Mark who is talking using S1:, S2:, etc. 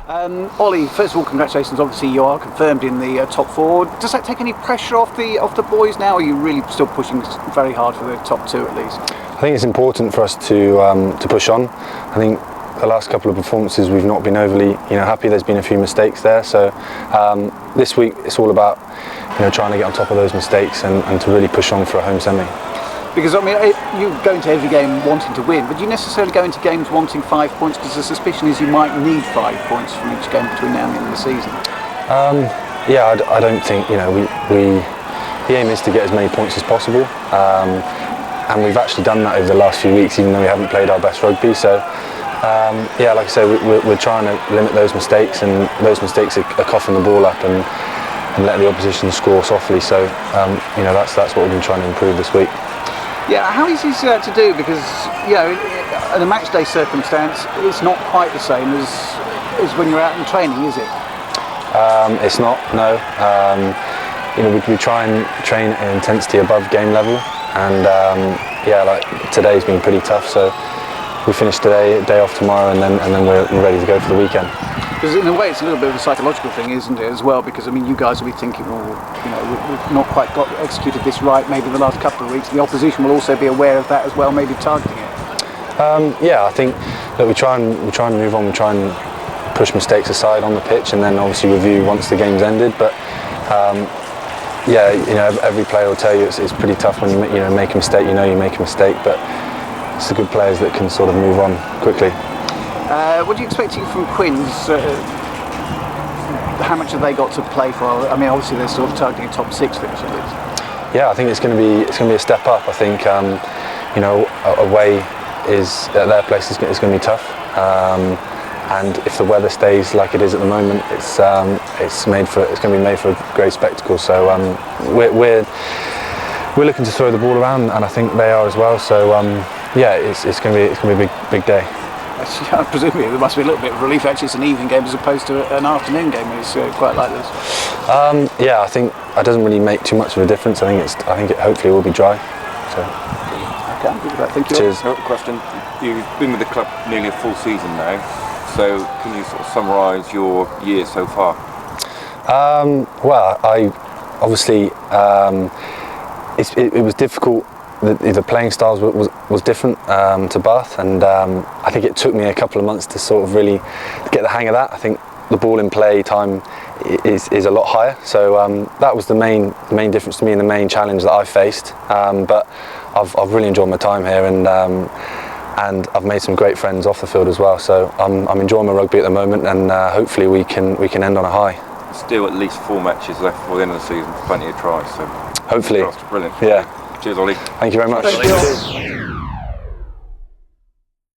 S1: Ollie, first of all, congratulations. Obviously, you are confirmed in the top four. Does that take any pressure off the boys now? Or are you really still pushing very hard for the top two at least?
S2: I think it's important for us to push on. I think the last couple of performances we've not been overly happy. There's been a few mistakes there. So this week it's all about trying to get on top of those mistakes and to really push on for a home semi.
S1: Because I mean, you go into every game wanting to win, but do you necessarily go into games wanting 5 points? Because the suspicion is you might need 5 points from each game between now and the end of the season.
S2: Yeah, I don't think the aim is to get as many points as possible, and we've actually done that over the last few weeks, even though we haven't played our best rugby. So yeah, like I say, we're trying to limit those mistakes, and those mistakes are coughing the ball up and let the opposition score softly. So that's what we've been trying to improve this week.
S1: Yeah, how easy is that to do? Because in a match day circumstance, it's not quite the same as when you're out in training, is it?
S2: It's not. No. We try and train at intensity above game level, and yeah, like today's been pretty tough. So we finish today, day off tomorrow, and then we're ready to go for the weekend.
S1: Because in a way it's a little bit of a psychological thing, isn't it, as well? Because I mean, you guys will be thinking, we've not quite executed this right maybe the last couple of weeks. The opposition will also be aware of that as well, maybe targeting it. Yeah, I think that we try and move on. We try and push mistakes aside on the pitch, and then obviously review once the game's ended. But yeah, every player will tell you it's pretty tough when you make a mistake. You make a mistake, but it's the good players that can sort of move on quickly. What are you expecting from Quins? How much have they got to play for? I mean, obviously they're sort of targeting a top 6 finish at least. Yeah,
S2: I think it's going to be a step up. I think away is at their place is going to be tough, and if the weather stays like it is at the moment, it's going to be made for a great spectacle. So we're looking to throw the ball around, and I think they are as well. So yeah, it's going to be a big day.
S1: Presumably there must be a little bit of relief. Actually, it's an evening game as opposed to an afternoon game. It's quite like this.
S2: Yeah, I think it doesn't really make too much of a difference. I think it hopefully will be dry. So.
S1: Okay, good with that. Thank you.
S2: Cheers.
S3: Question: you've been with the club nearly a full season now. So can you sort of summarise your year so far?
S2: Well, I obviously it was difficult. The playing styles was different to Bath, and I think it took me a couple of months to sort of really get the hang of that. I think the ball in play time is a lot higher, so that was the main difference to me and the main challenge that I faced. But I've really enjoyed my time here, and I've made some great friends off the field as well. So I'm enjoying my rugby at the moment, and hopefully we can end on a high.
S3: Still at least 4 matches left before the end of the season, plenty of tries. So
S2: hopefully,
S3: brilliant.
S2: Yeah.
S3: Cheers, Ollie.
S2: Thank you very much.
S1: Thank you.